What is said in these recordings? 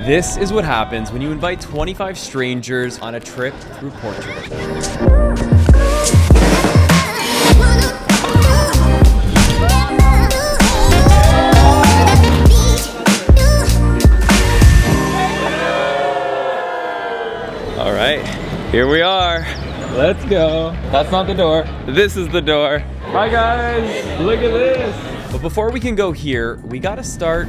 This is what happens when you invite 25 strangers on a trip through Portugal. All right, here we are. Let's go. That's not the door. This is the door. Bye guys, look at this. But before we can go here, we gotta start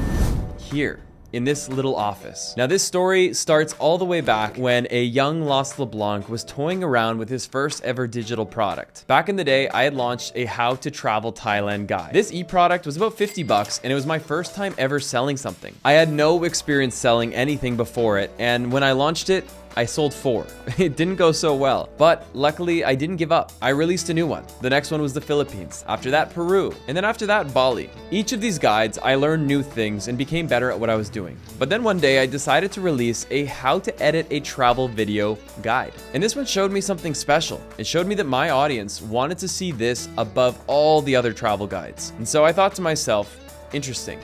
here, in this little office. Now this story starts all the way back when a young LeBlanc was toying around with his first ever digital product. Back in the day, I had launched a how to travel Thailand guide. This e-product was about 50 bucks and it was my first time ever selling something. I had no experience selling anything before it, and when I launched it, I sold 4. It didn't go so well, but luckily I didn't give up. I released a new one. The next one was the Philippines. After that, Peru. And then after that, Bali. Each of these guides, I learned new things and became better at what I was doing. But then one day I decided to release a how to edit a travel video guide. And this one showed me something special. It showed me that my audience wanted to see this above all the other travel guides. And so I thought to myself, interesting.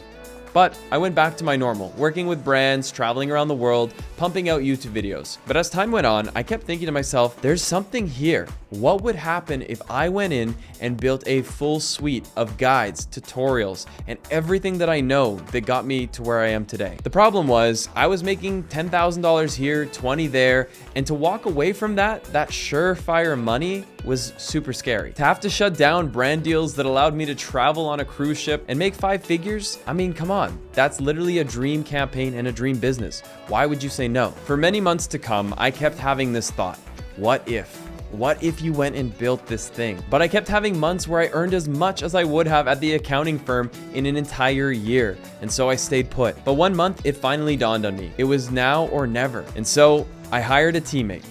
But I went back to my normal, working with brands, traveling around the world, pumping out YouTube videos. But as time went on, I kept thinking to myself, there's something here. What would happen if I went in and built a full suite of guides, tutorials, and everything that I know that got me to where I am today? The problem was I was making $10,000 here, 20 there, and to walk away from that surefire money was super scary. To have to shut down brand deals that allowed me to travel on a cruise ship and make 5 figures? I mean, come on. That's literally a dream campaign and a dream business. Why would you say no? For many months to come, I kept having this thought. What if? What if you went and built this thing? But I kept having months where I earned as much as I would have at the accounting firm in an entire year. And so I stayed put. But one month, it finally dawned on me. It was now or never. And so I hired a teammate,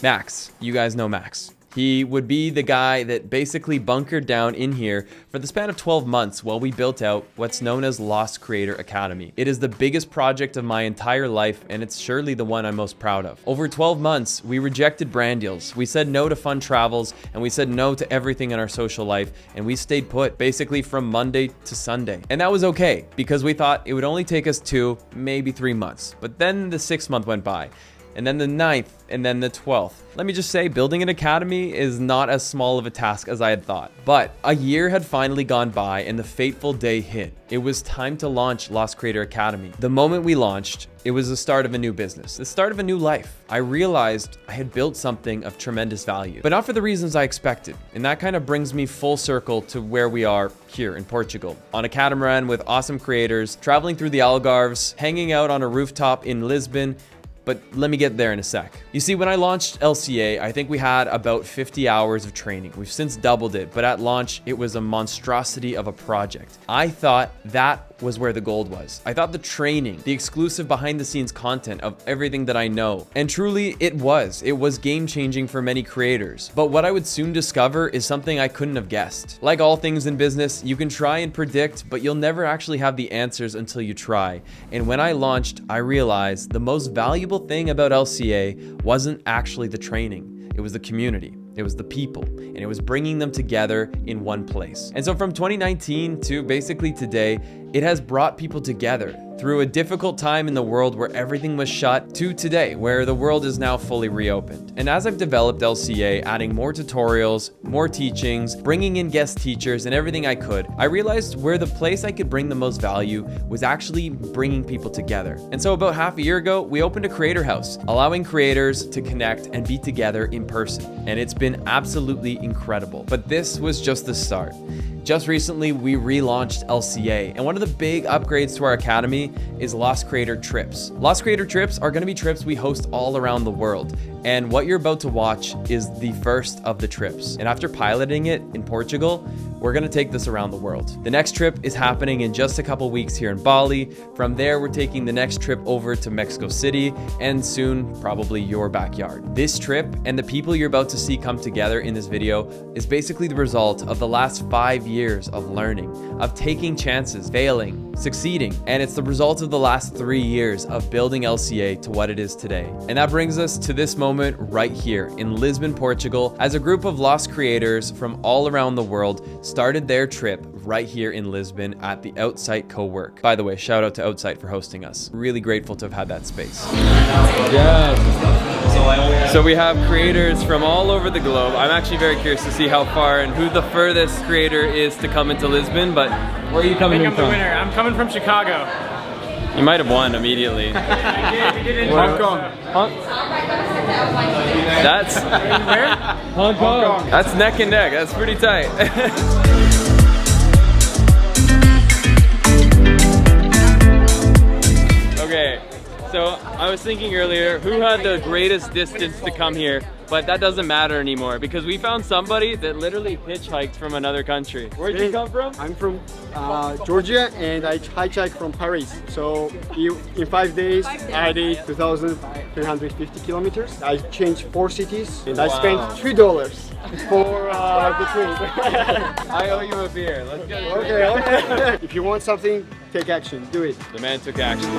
Max. You guys know Max. He would be the guy that basically bunkered down in here for the span of 12 months while we built out what's known as Lost Creator Academy. It is the biggest project of my entire life, and it's surely the one I'm most proud of. Over 12 months, we rejected brand deals. We said no to fun travels, and we said no to everything in our social life, and we stayed put basically from Monday to Sunday. And that was okay, because we thought it would only take us 2, maybe 3 months. But then the 6th month went by, and then the 9th, and then the 12th. Let me just say, building an academy is not as small of a task as I had thought. But a year had finally gone by and the fateful day hit. It was time to launch Lost Creator Academy. The moment we launched, it was the start of a new business, the start of a new life. I realized I had built something of tremendous value, but not for the reasons I expected. And that kind of brings me full circle to where we are here in Portugal, on a catamaran with awesome creators, traveling through the Algarves, hanging out on a rooftop in Lisbon. But let me get there in a sec. You see, when I launched LCA, I think we had about 50 hours of training. We've since doubled it, but at launch, it was a monstrosity of a project. I thought that was where the gold was. I thought the training, the exclusive behind the scenes content of everything that I know. And truly, it was game changing for many creators. But what I would soon discover is something I couldn't have guessed. Like all things in business, you can try and predict, but you'll never actually have the answers until you try. And when I launched, I realized the most valuable thing about LCA wasn't actually the training. It was the community. It was the people, and it was bringing them together in one place. And so from 2019 to basically today, it has brought people together through a difficult time in the world where everything was shut to today, where the world is now fully reopened. And as I've developed LCA, adding more tutorials, more teachings, bringing in guest teachers and everything I could, I realized where the place I could bring the most value was actually bringing people together. And so about half a year ago, we opened a creator house, allowing creators to connect and be together in person. And it's been absolutely incredible. But this was just the start. Just recently, we relaunched LCA, and one of the big upgrades to our academy is Lost Creator Trips. Lost Creator Trips are going to be trips we host all around the world, and what you're about to watch is the first of the trips. And after piloting it in Portugal, we're going to take this around the world. The next trip is happening in just a couple weeks here in Bali. From there, we're taking the next trip over to Mexico City, and soon, probably your backyard. This trip and the people you're about to see come together in this video is basically the result of the last 5 years of learning, of taking chances, failing, succeeding, and it's the result of the last 3 years of building LCA to what it is today. And that brings us to this moment moment right here in Lisbon, Portugal, as a group of lost creators from all around the world started their trip right here in Lisbon at the Outsite Co-work. By the way, shout out to Outsite for hosting us. Really grateful to have had that space. Yes. So we have creators from all over the globe. I'm actually very curious to see how far and who the furthest creator is to come into Lisbon, but where are you coming from? I'm the winner. I'm coming from Chicago. You might have won immediately. Hong Kong. That's Where? Hong Kong. That's neck and neck. That's pretty tight. Okay, so I was thinking earlier, who had the greatest distance to come here? But that doesn't matter anymore because we found somebody that literally hitchhiked from another country. Where'd you come from? I'm from Georgia, and I hitchhiked from Paris. So in 5 days, I did 2,350 kilometers. I changed 4 cities, and I spent $3 for the trip. I owe you a beer. Let's get it. Okay. If you want something, take action. Do it. The man took action.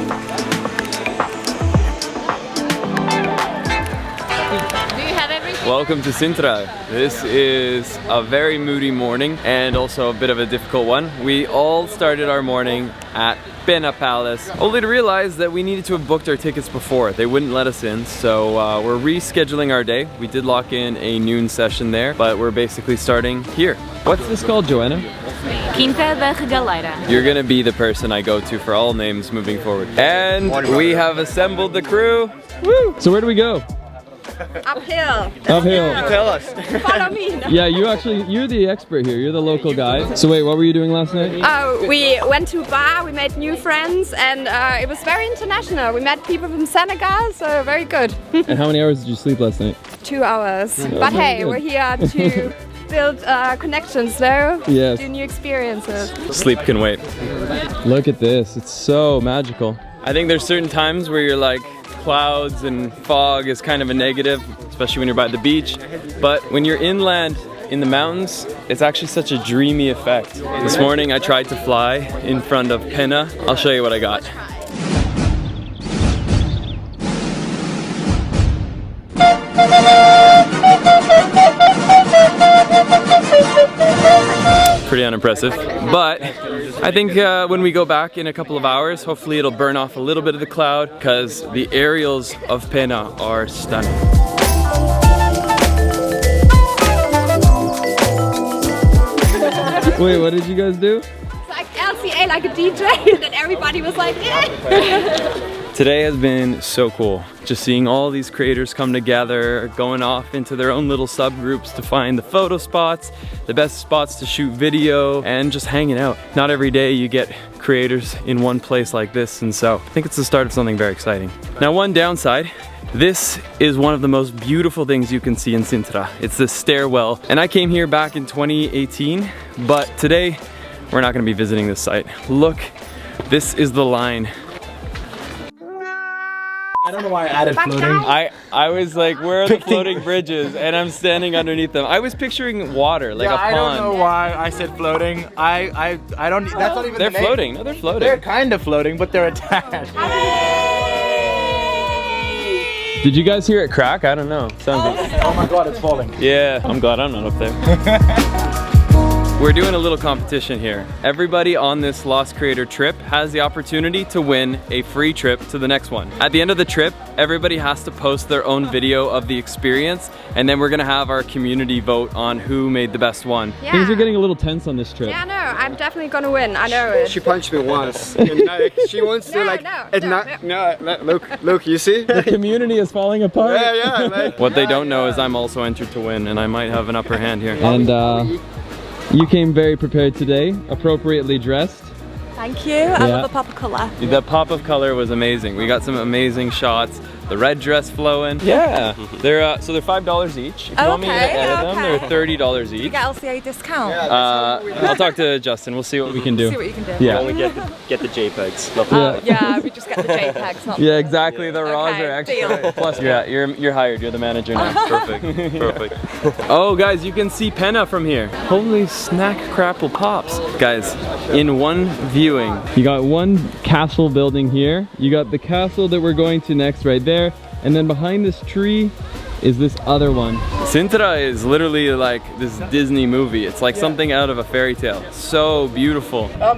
Welcome to Sintra. This is a very moody morning and also a bit of a difficult one. We all started our morning at Pena Palace, only to realize that we needed to have booked our tickets before. They wouldn't let us in, so we're rescheduling our day. We did lock in a noon session there, but we're basically starting here. What's this called, Joanna? Quinta da Regaleira. You're gonna be the person I go to for all names moving forward. And we have assembled the crew. Woo! So where do we go? Uphill. Uphill. Tell us. Follow me. Yeah, you're the expert here. You're the local guy. So wait, what were you doing last night? Oh, we went to a bar, we made new friends, and it was very international. We met people from Senegal, so very good. And how many hours did you sleep last night? 2 hours. But hey, good. we're here to build connections, though. Yes. Do new experiences. Sleep can wait. Look at this. It's so magical. I think there's certain times where you're like, clouds and fog is kind of a negative, especially when you're by the beach. But when you're inland in the mountains, it's actually such a dreamy effect. This morning I tried to fly in front of Pena. I'll show you what I got. Pretty unimpressive, but I think when we go back in a couple of hours, hopefully it'll burn off a little bit of the cloud because the aerials of Pena are stunning. Wait, what did you guys do? It's like LCA, like a DJ, and then everybody was like, yeah. Today has been so cool. Just seeing all these creators come together, going off into their own little subgroups to find the photo spots, the best spots to shoot video, and just hanging out. Not every day you get creators in one place like this, and so I think it's the start of something very exciting. Now, one downside, this is one of the most beautiful things you can see in Sintra. It's this stairwell, and I came here back in 2018, but today we're not gonna be visiting this site. Look, this is the line. I don't know why I added floating. I was like, where are the floating bridges? And I'm standing underneath them. I was picturing water, like a pond. I don't know why I said floating. I don't. That's not even. They're the name. floating. No, they're floating. They're kind of floating, but they're attached. Did you guys hear it crack? I don't know. Sounds good. Oh my God, it's falling. Yeah, I'm glad I'm not up there. We're doing a little competition here. Everybody on this Lost Creator trip has the opportunity to win a free trip to the next one. At the end of the trip, everybody has to post their own video of the experience, and then we're gonna have our community vote on who made the best one. Yeah. Things are getting a little tense on this trip. Yeah, no, I'm definitely gonna win. I know it. She punched me once, and like, she wants to like. Look, you see? The community is falling apart. Yeah. Like, What they don't know is I'm also entered to win, and I might have an upper hand here. And you came very prepared today, appropriately dressed. Thank you. I love the pop of color. The pop of color was amazing. We got some amazing shots. The red dress flowing. Yeah. They're so they're $5 each. If you want me to edit them, they're $30 each. You get LCA discount. I'll talk to Justin. We'll see what we can do. See what you can do. Yeah. Only get the JPEGs. Oh, yeah, we just get the JPEGs, not Yeah, exactly. The raws Okay, are extra. deal. Plus, you're hired. You're the manager now. Perfect. Oh, guys, you can see Pena from here. Holy snack crapple pops. Guys, in one viewing, You got one castle building here. You got the castle that we're going to next right there. And then behind this tree is this other one. Sintra is literally like this Disney movie. It's like something out of a fairy tale. So beautiful. I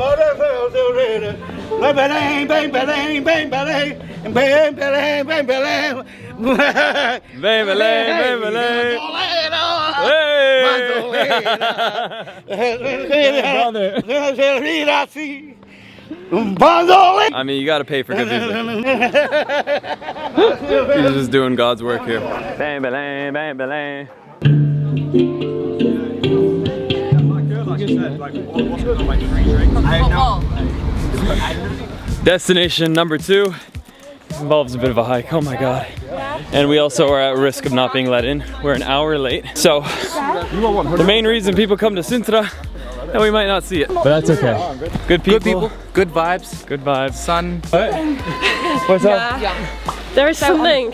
mean, you gotta pay for good music. He's just doing God's work here. Destination number 2 involves a bit of a hike. Oh my god. And we also are at risk of not being let in. We're an hour late. So the main reason people come to Sintra, and we might not see it, but that's okay. Good people, good vibes, good vibes. sun. What's up? There is something.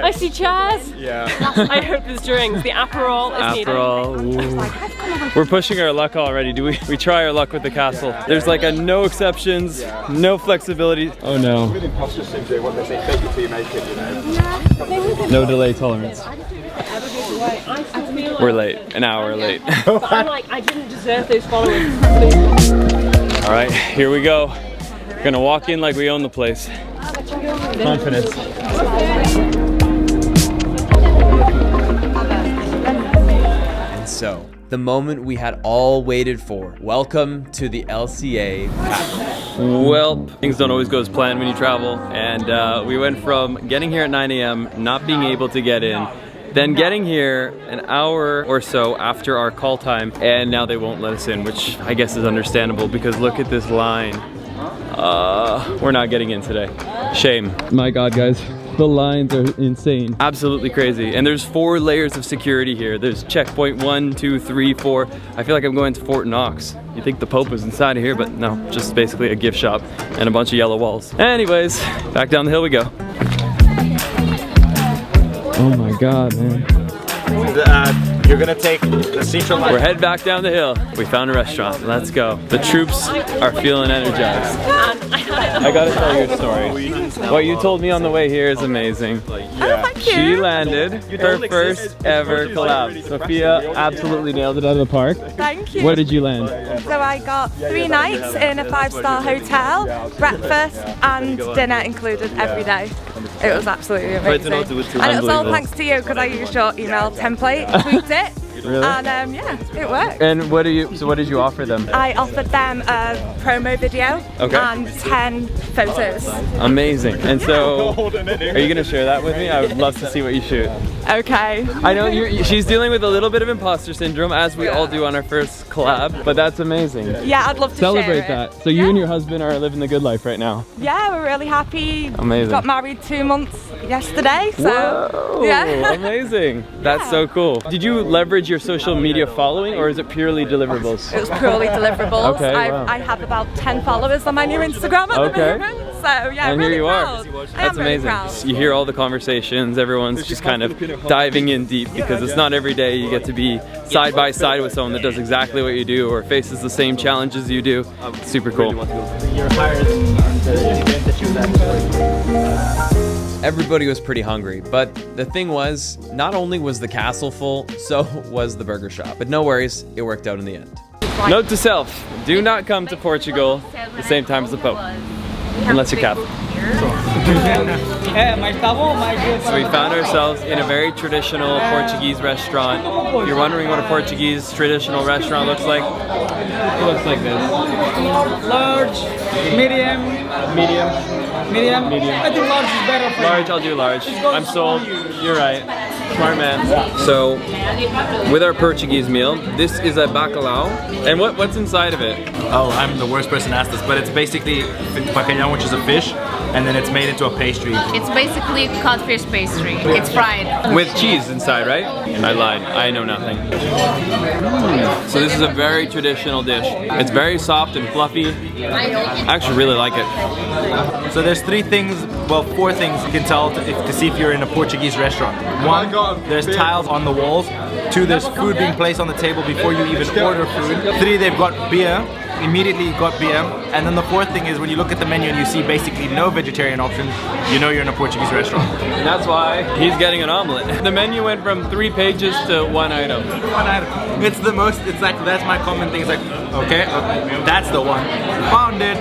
I see chairs. Yeah. I hope there's drinks. The Aperol is needed. Aperol. We're pushing our luck already. Do we try our luck with the castle? There's like a no exceptions, no flexibility. Oh no. No delay tolerance. We're late, an hour late. I'm like, I didn't deserve those followers. All right, here we go. We're gonna walk in like we own the place. Confidence. And so, the moment we had all waited for. Welcome to the LCA. Well, things don't always go as planned when you travel, and we went from getting here at 9 a.m., not being able to get in, then getting here an hour or so after our call time, and now they won't let us in, which I guess is understandable because look at this line. We're not getting in today. Shame. My god, guys. The lines are insane. Absolutely crazy. And there's 4 layers of security here. There's checkpoint 1, 2, 3, 4. I feel like I'm going to Fort Knox. You think the Pope was inside of here, but no, just basically a gift shop and a bunch of yellow walls. Anyways, back down the hill we go. Oh my god, man. You're gonna take the Sintra line. We're heading back down the hill. We found a restaurant. Let's go. The troops are feeling energized. I gotta tell you a story. What you told me on the way here is amazing. She landed her first ever collab. Sophia absolutely nailed it out of the park. Thank you. What did you land? So I got 3 nights in a 5-star hotel, breakfast and dinner included every day. It was absolutely amazing. And it was all thanks to you because I used your email template, tweaked it. Really? And yeah, it worked. And what did you offer them? I offered them a promo video and 10 photos. Amazing. And so, are you gonna share that with me? I would love to see what you shoot. Okay. I know she's dealing with a little bit of imposter syndrome, as we all do on our first collab, but that's amazing. Yeah, I'd love to celebrate share that. So you and your husband are living the good life right now. Yeah, we're really happy. Amazing. Got married 2 months yesterday, so whoa, yeah. Amazing. That's so cool. Did you leverage your social media following, or is it purely deliverables? It was purely deliverables. Okay, wow. I have about 10 followers on my new Instagram at the moment. So yeah, and really here you proud. are. That's amazing. You hear all the conversations, everyone's just kind of diving in deep because it's not every day you get to be side by side with someone that does exactly what you do or faces the same challenges you do. It's super cool. Everybody was pretty hungry, but the thing was, not only was the castle full, so was the burger shop. But no worries, it worked out in the end. Note to self, do not come to Portugal the same time as the Pope, unless you're Catholic. So we found ourselves in a very traditional Portuguese restaurant. If you're wondering what a Portuguese traditional restaurant looks like, it looks like this. Large, medium. I think large is better for Large, I'll do large. I'm sold. You're right. Smart man. So, with our Portuguese meal, this is a bacalhau. And what's inside of it? Oh, I'm the worst person to ask this, but it's basically bacalhau, which is a fish, and then it's made into a pastry. It's basically codfish pastry. It's fried. With cheese inside, right? I lied. I know nothing. So this is a very traditional dish. It's very soft and fluffy. I actually really like it. So there's 4 things you can tell to see if you're in a Portuguese restaurant. 1, there's tiles on the walls. 2, there's food being placed on the table before you even order food. 3, they've got beer. immediately got BM. And then the fourth thing is when you look at the menu and you see basically no vegetarian options, you know you're in a Portuguese restaurant. And that's why he's getting an omelet. The menu went from 3 pages to 1 item. One item. It's the most, it's like, that's my common thing. It's like, okay, that's the one. Found it.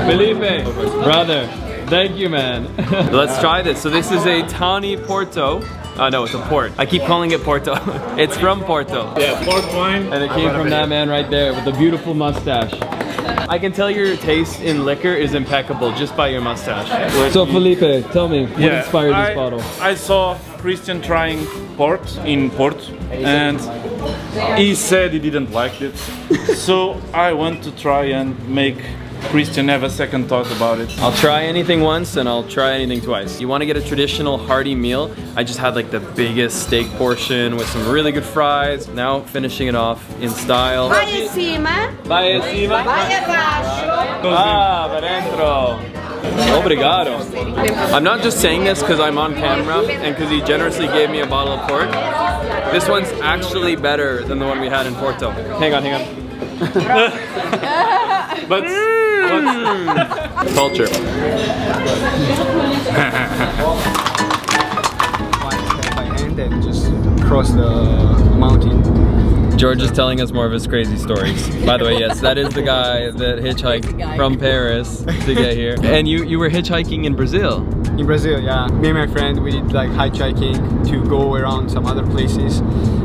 Felipe, brother, thank you, man. Let's try this. So this is a Tawny Porto. Oh no, it's a port. I keep calling it Porto. It's from Porto. Yeah, port wine. And it came from that man right there with the beautiful mustache. I can tell your taste in liquor is impeccable just by your mustache. So Felipe, tell me, what inspired this bottle? I saw Christian trying port in Porto, and he said he didn't like it. So I want to try and make Christian have a second thought about it. I'll try anything once and I'll try anything twice. You want to get a traditional hearty meal? I just had like the biggest steak portion with some really good fries. Now finishing it off in style. Vai em cima. Vai em cima. Vai abaixo. Ah, para dentro. Obrigado. I'm not just saying this because I'm on camera and because he generously gave me a bottle of port. This one's actually better than the one we had in Porto. Hang on, hang on. But culture. By hand and just cross the mountain. George is telling us more of his crazy stories. By the way, yes, that is the guy that hitchhiked from Paris to get here. And you were hitchhiking in Brazil? In Brazil, yeah. Me and my friend, we did like hitchhiking to go around some other places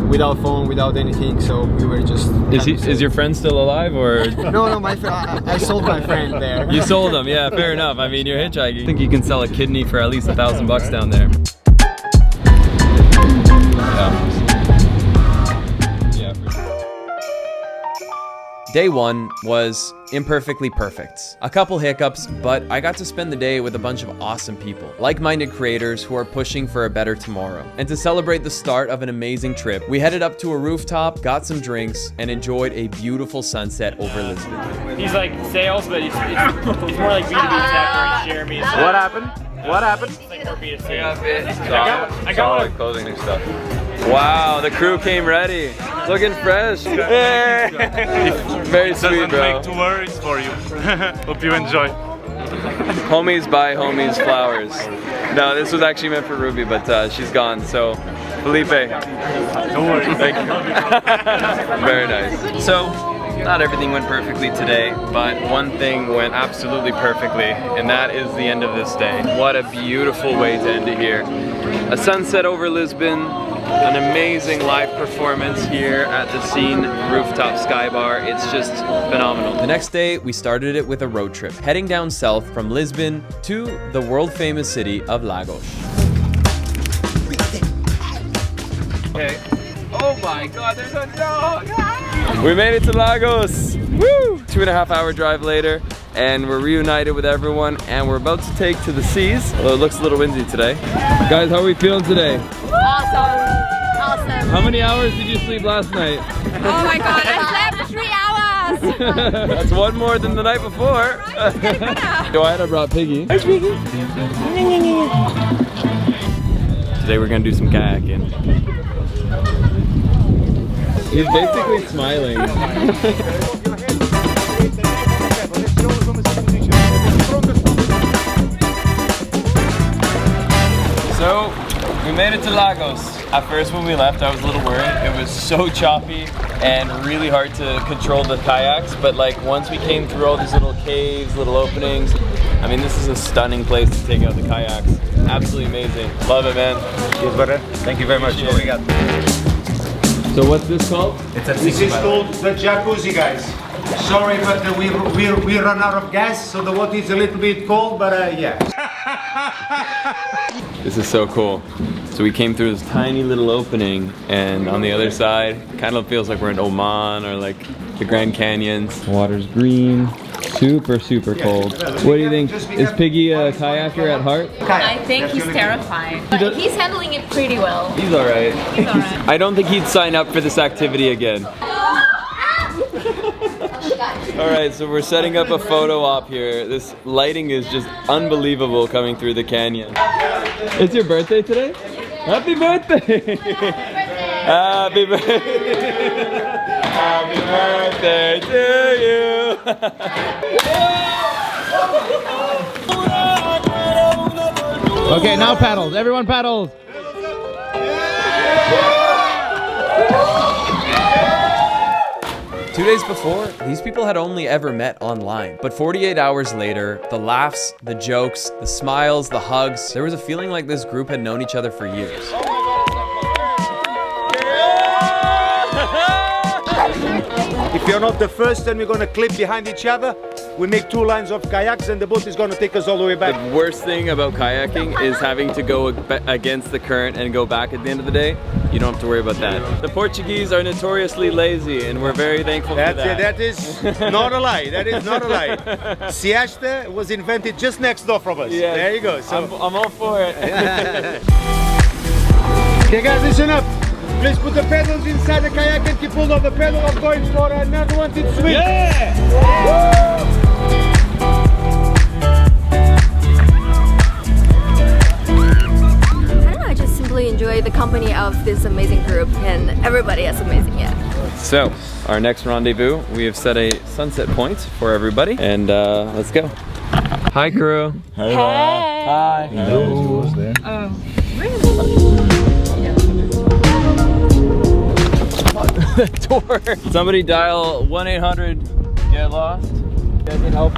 without phone, without anything. So we were just. Is your friend still alive or? No, my friend. I sold my friend there. You sold him, yeah, fair enough. I mean, you're hitchhiking. I think you can sell a kidney for at least $1,000 down there. Day one was imperfectly perfect. A couple hiccups, but I got to spend the day with a bunch of awesome people, like-minded creators who are pushing for a better tomorrow. And to celebrate the start of an amazing trip, we headed up to a rooftop, got some drinks, and enjoyed a beautiful sunset over Lisbon. He's like sales, but it's more like B2B tech or Jeremy. What happened? What happened? It's like more B2C. I got clothing and stuff. Wow, the crew came ready. Looking fresh. Hey. Very sweet, bro. Doesn't make 2 worries for you. Hope you enjoy. Homies buy homies flowers. No, this was actually meant for Ruby, but she's gone. So, Felipe. Don't worry. Thank you. Very nice. So, not everything went perfectly today, but one thing went absolutely perfectly, and that is the end of this day. What a beautiful way to end it here. A sunset over Lisbon, an amazing live performance here at the Scene Rooftop Sky Bar. It's just phenomenal. The next day, we started it with a road trip, heading down south from Lisbon to the world-famous city of Lagos. Okay. Oh my God, there's a dog! We made it to Lagos! Woo! 2.5 hour drive later, and we're reunited with everyone, and we're about to take to the seas, although it looks a little windy today. Guys, how are we feeling today? Awesome. Awesome. How many hours did you sleep last night? Oh my God, I slept 3 hours. That's one more than the night before. Joanna brought Piggy. Hi, Piggy. Today we're gonna do some kayaking. He's basically smiling. So, we made it to Lagos. At first when we left, I was a little worried. It was so choppy and really hard to control the kayaks, but like once we came through all these little caves, little openings, I mean, this is a stunning place to take out the kayaks. Absolutely amazing. Love it, man. Cheers, brother. Thank you very much. Obrigado. So what's this called? This is called the jacuzzi, guys. Sorry, but we run out of gas, so the water is a little bit cold, but yeah. This is so cool. So we came through this tiny little opening, and on the other side, kind of feels like we're in Oman or like the Grand Canyons. Water's green, super cold. What do you think? Is Piggy a kayaker at heart? I think he's terrified, but he's handling it pretty well. He's all right. He's all right. I don't think he'd sign up for this activity again. All right, so we're setting up a photo op here. This lighting is just unbelievable coming through the canyon. It's your birthday today? Happy birthday! Happy birthday! Happy birthday to you. Okay, now paddles. Everyone paddles. 2 days before, these people had only ever met online. But 48 hours later, the laughs, the jokes, the smiles, the hugs, there was a feeling like this group had known each other for years. If you're not the first, then we're gonna clip behind each other. We make 2 lines of kayaks and the boat is gonna take us all the way back. The worst thing about kayaking is having to go against the current and go back at the end of the day. You don't have to worry about that. The Portuguese are notoriously lazy and we're very thankful for that. That is not a lie. That is not a lie. Siesta was invented just next door from us. Yes. There you go. So. I'm all for it. Okay guys, listen up. Please put the pedals inside the kayak and keep hold of the pedal. I'm going for another one to swim. Yeah! I don't know, I just simply enjoy the company of this amazing group, and everybody is amazing, yeah. So, our next rendezvous, we have set a sunset point for everybody, and let's go. Hi, crew. Hey. Hi. Hello. Door. Somebody dial 1-800 get lost. You guys need help?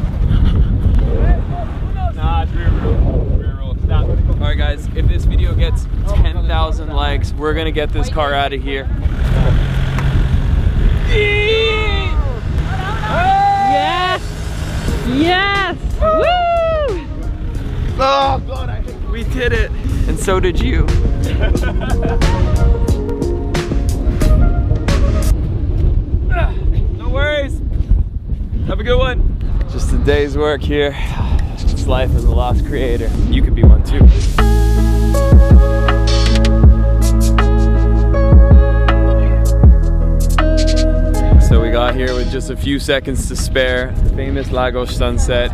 Nah, it's rear roll. Stop. Alright guys, if this video gets 10,000 likes, we're gonna get this car out of here. Yes! Yes! Woo! Oh God, we did it! And so did you. No worries. Have a good one. Just a day's work here. It's life as a lost creator. You could be one too. So we got here with just a few seconds to spare. The famous Lagos sunset,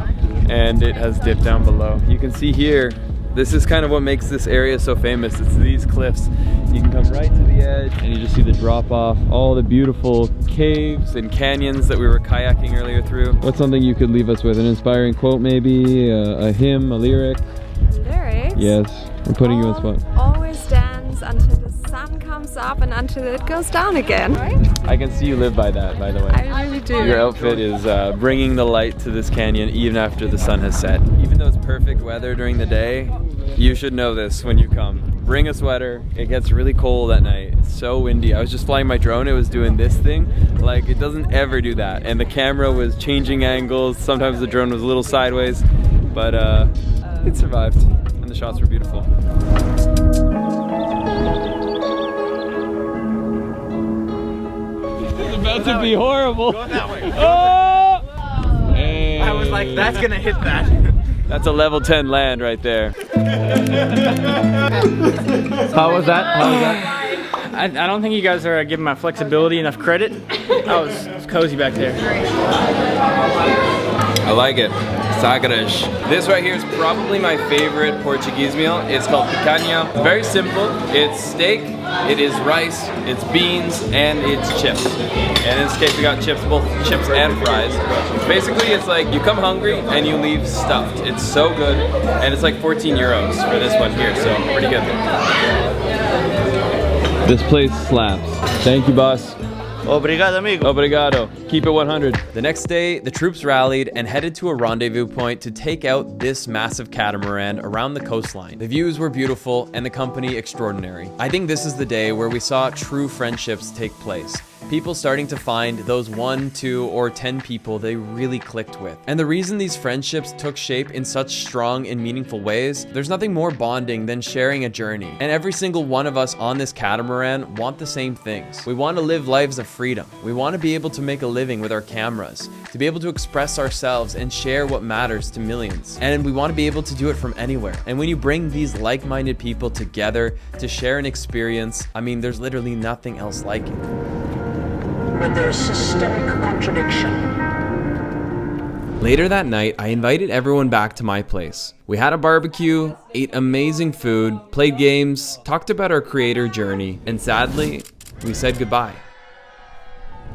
and it has dipped down below. You can see here, this is kind of what makes this area so famous. It's these cliffs. You can come right to the edge and you just see the drop off, all the beautiful caves and canyons that we were kayaking earlier through. What's something you could leave us with? An inspiring quote maybe? A hymn, a lyric? Lyrics? Yes, I'm putting you on spot. Always dance until the sun comes up and until it goes down again, right? I can see you live by that, by the way. I really do. Your outfit is bringing the light to this canyon even after the sun has set. Even though it's perfect weather during the day, you should know this when you come. Bring a sweater. It gets really cold at night. It's so windy. I was just flying my drone. It was doing this thing. Like, it doesn't ever do that. And the camera was changing angles. Sometimes the drone was a little sideways. But it survived. And the shots were beautiful. This is about to be horrible. Go that way. Oh! Hey. I was like, that's gonna hit that. That's a level 10 land right there. How was that? How was that? I don't think you guys are giving my flexibility enough credit. I was cozy back there. I like it. Sagres. This right here is probably my favorite Portuguese meal. It's called picanha. Very simple. It's steak, it is rice, it's beans, and it's chips. And in this case we got chips, both chips and fries. Basically it's like you come hungry and you leave stuffed. It's so good. And it's like 14 euros for this one here, so pretty good. This place slaps. Thank you, boss. Obrigado, amigo. Obrigado. Keep it 100. The next day, the troops rallied and headed to a rendezvous point to take out this massive catamaran around the coastline. The views were beautiful and the company extraordinary. I think this is the day where we saw true friendships take place. People starting to find those 1, 2, or 10 people they really clicked with. And the reason these friendships took shape in such strong and meaningful ways, there's nothing more bonding than sharing a journey. And every single one of us on this catamaran want the same things. We want to live lives of freedom. We want to be able to make a living with our cameras, to be able to express ourselves and share what matters to millions. And we want to be able to do it from anywhere. And when you bring these like-minded people together to share an experience, I mean, there's literally nothing else like it. But there's systemic contradiction. Later that night, I invited everyone back to my place. We had a barbecue, ate amazing food, played games, talked about our creator journey, and sadly, we said goodbye.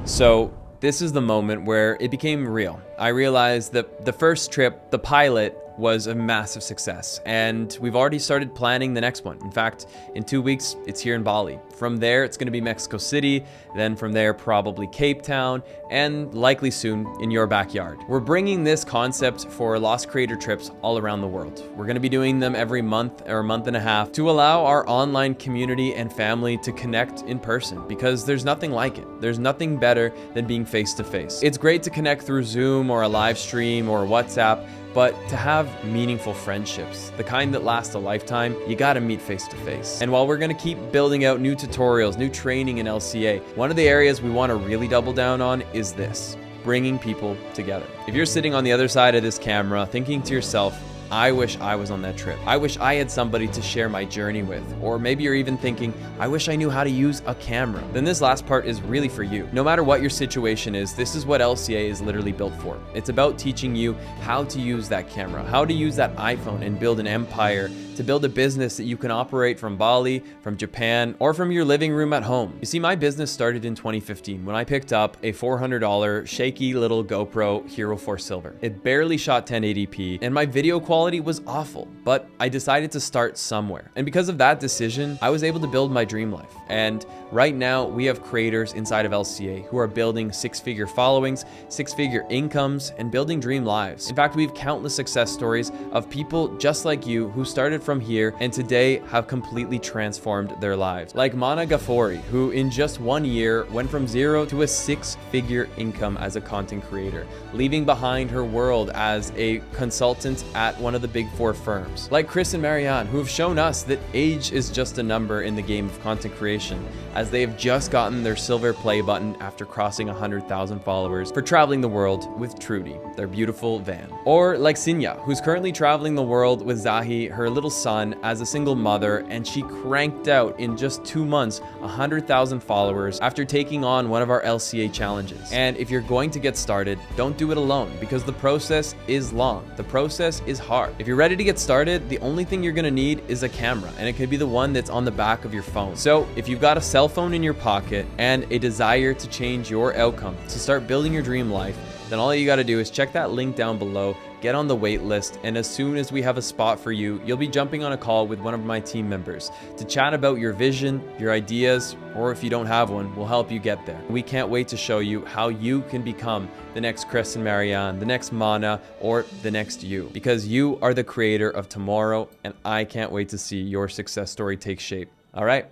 So this is the moment where it became real. I realized that the first trip, the pilot, was a massive success, and we've already started planning the next one. In fact, in 2 weeks, it's here in Bali. From there, it's gonna be Mexico City, then from there, probably Cape Town, and likely soon in your backyard. We're bringing this concept for Lost Creator trips all around the world. We're gonna be doing them every month or a month and a half to allow our online community and family to connect in person, because there's nothing like it. There's nothing better than being face to face. It's great to connect through Zoom or a live stream or WhatsApp, but to have meaningful friendships, the kind that last a lifetime, you gotta meet face to face. And while we're gonna keep building out new tutorials, new training in LCA, one of the areas we wanna really double down on is this: bringing people together. If you're sitting on the other side of this camera thinking to yourself, I wish I was on that trip. I wish I had somebody to share my journey with. Or maybe you're even thinking, I wish I knew how to use a camera. Then this last part is really for you. No matter what your situation is, this is what LCA is literally built for. It's about teaching you how to use that camera, how to use that iPhone and build an empire, to build a business that you can operate from Bali, from Japan, or from your living room at home. You see, my business started in 2015 when I picked up a $400 shaky little GoPro Hero 4 Silver. It barely shot 1080p, and my video quality was awful, but I decided to start somewhere. And because of that decision, I was able to build my dream life. And right now, we have creators inside of LCA who are building six-figure followings, six-figure incomes, and building dream lives. In fact, we have countless success stories of people just like you who started from here and today have completely transformed their lives. Like Mana Ghaffori, who in just 1 year went from 0 to a six-figure income as a content creator, leaving behind her world as a consultant at one of the big 4 firms. Like Chris and Marianne, who have shown us that age is just a number in the game of content creation, as they have just gotten their silver play button after crossing 100,000 followers for traveling the world with Trudy, their beautiful van. Or like Sinya, who's currently traveling the world with Zahi, her little son, as a single mother, and she cranked out in just 2 months 100,000 followers after taking on one of our LCA challenges. And if you're going to get started, don't do it alone, because the process is long. The process is hard. If you're ready to get started, the only thing you're gonna need is a camera, and it could be the one that's on the back of your phone. So if you've got a cell phone in your pocket and a desire to change your outcome, to start building your dream life, then all you gotta do is check that link down below, get on the wait list, and as soon as we have a spot for you, you'll be jumping on a call with one of my team members to chat about your vision, your ideas, or if you don't have one, we'll help you get there. We can't wait to show you how you can become the next Chris and Marianne, the next Mana, or the next you, because you are the creator of tomorrow, and I can't wait to see your success story take shape. All right,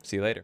see you later.